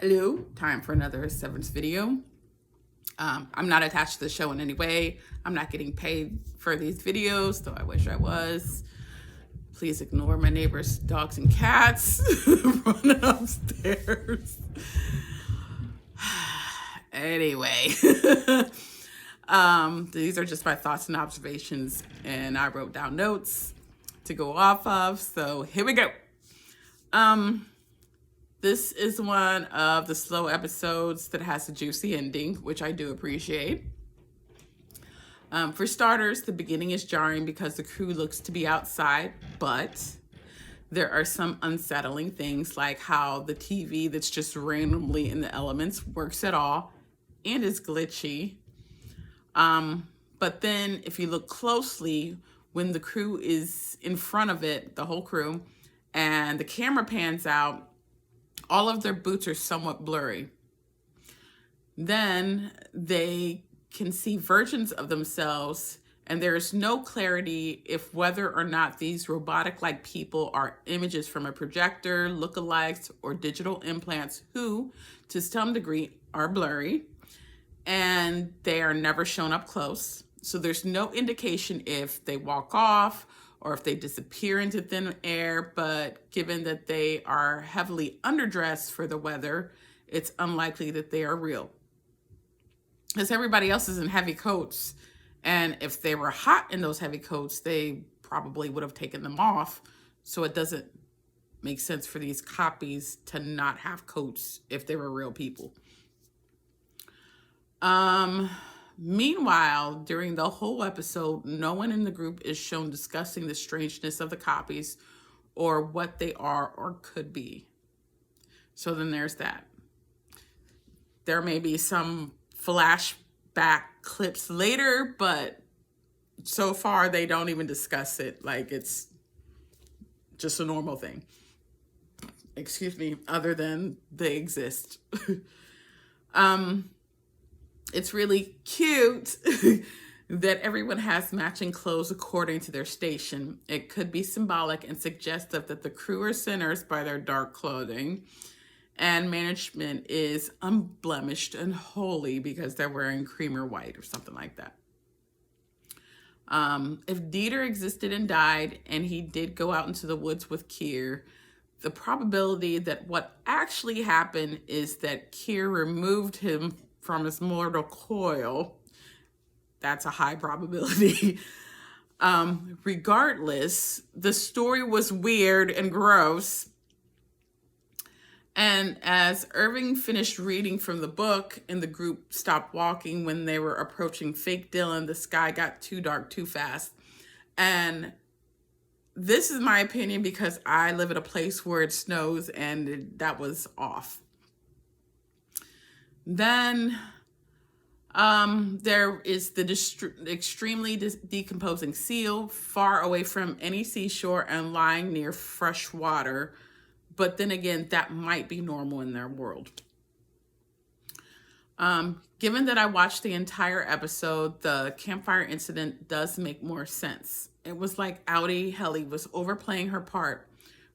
Hello, time for another Severance video. I'm not attached to the show in any way. I'm not getting paid for these videos, though I wish I was. Please ignore my neighbor's dogs and cats running upstairs. Anyway, these are just my thoughts and observations, and I wrote down notes to go off of, so here we go. This is one of the slow episodes that has a juicy ending, which I do appreciate. For starters, the beginning is jarring because the crew looks to be outside, but there are some unsettling things like how the TV that's just randomly in the elements works at all and is glitchy. But then if you look closely, when the crew is in front of it, the whole crew, and the camera pans out, all of their boots are somewhat blurry. Then they can see versions of themselves, and there is no clarity if whether or not these robotic-like people are images from a projector, lookalikes, or digital implants who, to some degree, are blurry, and they are never shown up close. So there's no indication if they walk off or if they disappear into thin air, but given that they are heavily underdressed for the weather, it's unlikely that they are real. Because everybody else is in heavy coats, and if they were hot in those heavy coats, they probably would have taken them off, so it doesn't make sense for these copies to not have coats if they were real people. Meanwhile, during the whole episode, no one in the group is shown discussing the strangeness of the copies or what they are or could be. So then there's that. There may be some flashback clips later, but so far they don't even discuss it like it's just a normal thing. Excuse me, other than they exist. It's really cute that everyone has matching clothes according to their station. It could be symbolic and suggestive that the crew are sinners by their dark clothing, and management is unblemished and holy because they're wearing cream or white or something like that. If Dieter existed and died, and he did go out into the woods with Keir, the probability that what actually happened is that Keir removed him from his mortal coil. That's a high probability. Regardless, the story was weird and gross. And as Irving finished reading from the book and the group stopped walking when they were approaching fake Dylan, the sky got too dark too fast. And this is my opinion because I live at a place where it snows, and that was off. Then there is the extremely decomposing seal far away from any seashore and lying near fresh water. But then again, that might be normal in their world. Given that I watched the entire episode, the campfire incident does make more sense. It was like Audi Helly was overplaying her part.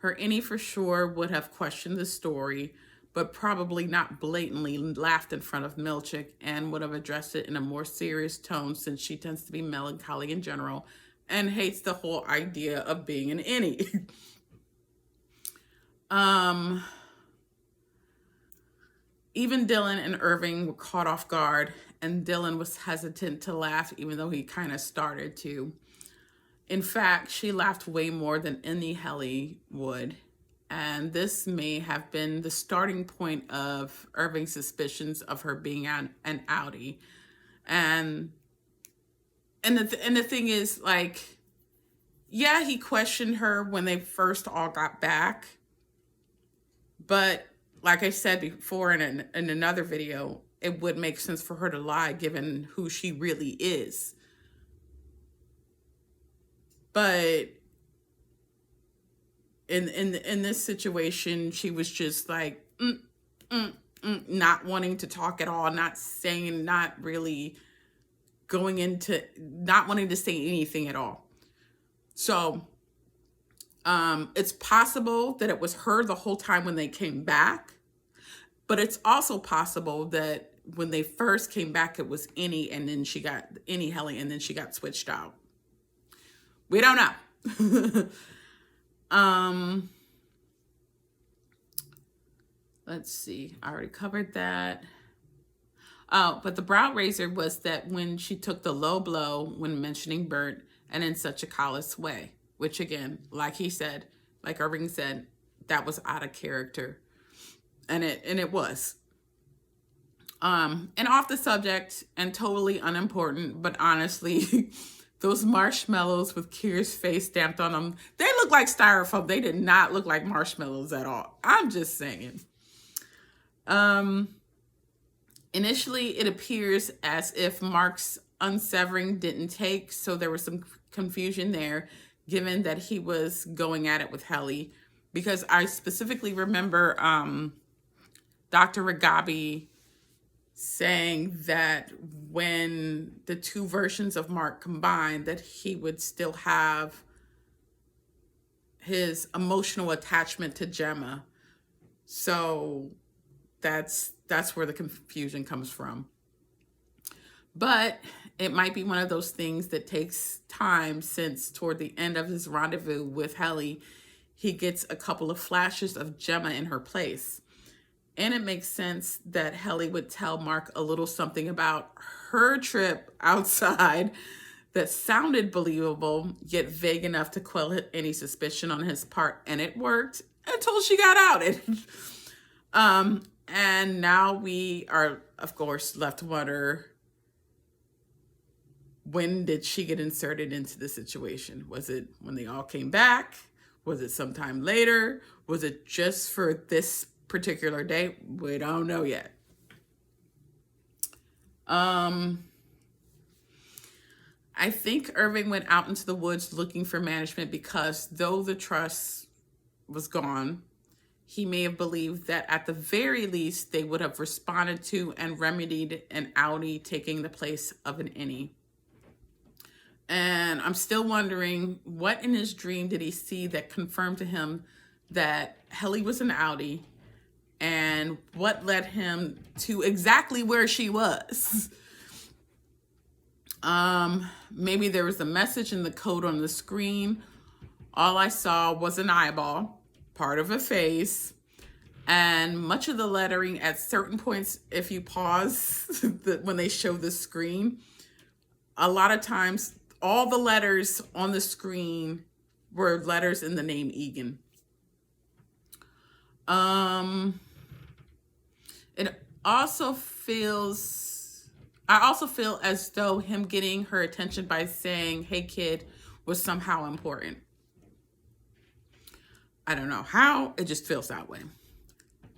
Her Innie for sure would have questioned the story, but probably not blatantly laughed in front of Milchick, and would have addressed it in a more serious tone since she tends to be melancholy in general and hates the whole idea of being an Innie. Even Dylan and Irving were caught off guard, and Dylan was hesitant to laugh even though he kind of started to. In fact, she laughed way more than any Helly would. And this may have been the starting point of Irving's suspicions of her being an outie. And the thing is, like, yeah, he questioned her when they first all got back. But like I said before in another video, it would make sense for her to lie given who she really is. But in this situation, she was just like not wanting to talk at all, not saying, not really going into, not wanting to say anything at all. So it's possible that it was her the whole time when they came back. But it's also possible that when they first came back, it was Any, and then she got Any Helly, and then she got switched out. We don't know. Let's see. I already covered that. Oh, but the brow razor was that when she took the low blow when mentioning Bert, and in such a callous way, which again, like he said, like Irving said, that was out of character. And it was. And off the subject and totally unimportant, but honestly, those marshmallows with Kira's face stamped on them, they look like styrofoam. They did not look like marshmallows at all. I'm just saying. Initially, it appears as if Mark's unsevering didn't take, so there was some confusion there, given that he was going at it with Helly. Because I specifically remember Dr. Ragabi saying that when the two versions of Mark combined, that he would still have his emotional attachment to Gemma. So that's where the confusion comes from. But it might be one of those things that takes time, since toward the end of his rendezvous with Helly, he gets a couple of flashes of Gemma in her place. And it makes sense that Helly would tell Mark a little something about her trip outside that sounded believable, yet vague enough to quell any suspicion on his part. And it worked until she got outed. And now we are, of course, left to wonder, when did she get inserted into the situation? Was it when they all came back? Was it sometime later? Was it just for this particular day? We don't know yet. I think Irving went out into the woods looking for management because though the trust was gone, he may have believed that at the very least they would have responded to and remedied an outie taking the place of an innie. And I'm still wondering, what in his dream did he see that confirmed to him that Helly was an outie, and what led him to exactly where she was? Maybe there was a message in the code on the screen. All I saw was an eyeball, part of a face, and much of the lettering at certain points, if you pause when they show the screen, a lot of times all the letters on the screen were letters in the name Eagan. I also feel as though him getting her attention by saying, "Hey kid," was somehow important. I don't know how, it just feels that way.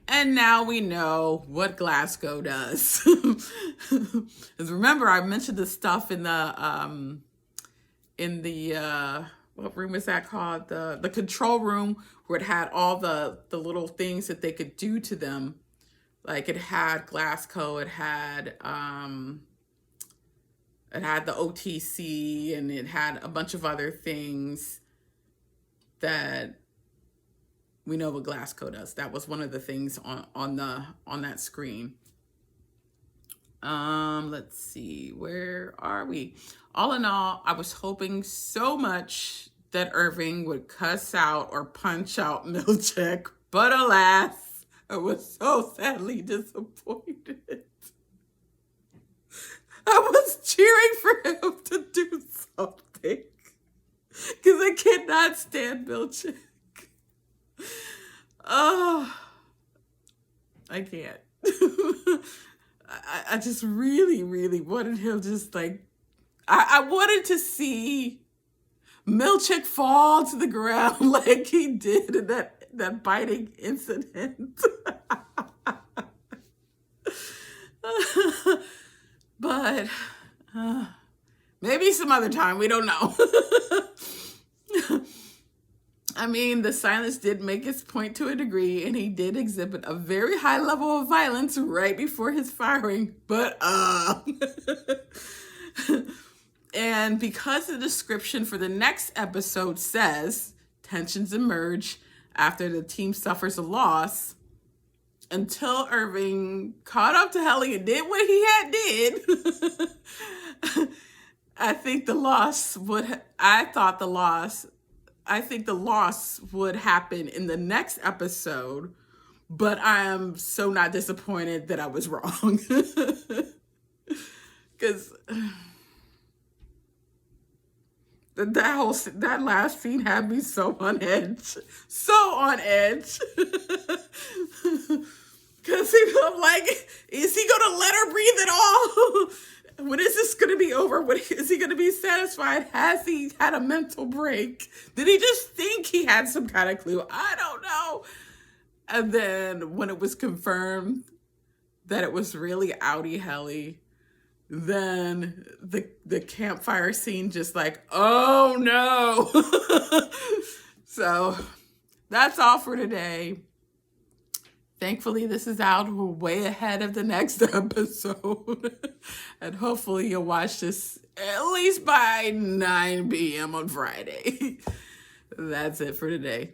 And now we know what Glasgow does. Because remember, I mentioned the stuff in the what room is that called? The control room, where it had all the little things that they could do to them. Like it had Glasgow, it had the OTC, and it had a bunch of other things that we know what Glasgow does. That was one of the things on that screen. Let's see, where are we? All in all, I was hoping so much that Irving would cuss out or punch out Milchick, but alas, I was so sadly disappointed. I was cheering for him to do something, because I cannot stand Milchick. Oh, I can't. I just really, really wanted him just like, I wanted to see Milchick fall to the ground like he did in that biting incident. But maybe some other time, we don't know. I mean, the silence did make its point to a degree, and he did exhibit a very high level of violence right before his firing, but and because the description for the next episode says tensions emerge after the team suffers a loss, until Irving caught up to Helly and did what he had did. I think the loss would happen in the next episode, but I am so not disappointed that I was wrong. Because that last scene had me so on edge. So on edge. Because I'm like, is he going to let her breathe at all? When is this going to be over? Is he going to be satisfied? Has he had a mental break? Did he just think he had some kind of clue? I don't know. And then when it was confirmed that it was really Outie Helly, then the campfire scene just like, oh no. So that's all for today. Thankfully, this is out way ahead of the next episode. And hopefully you'll watch this at least by 9 p.m. on Friday. That's it for today.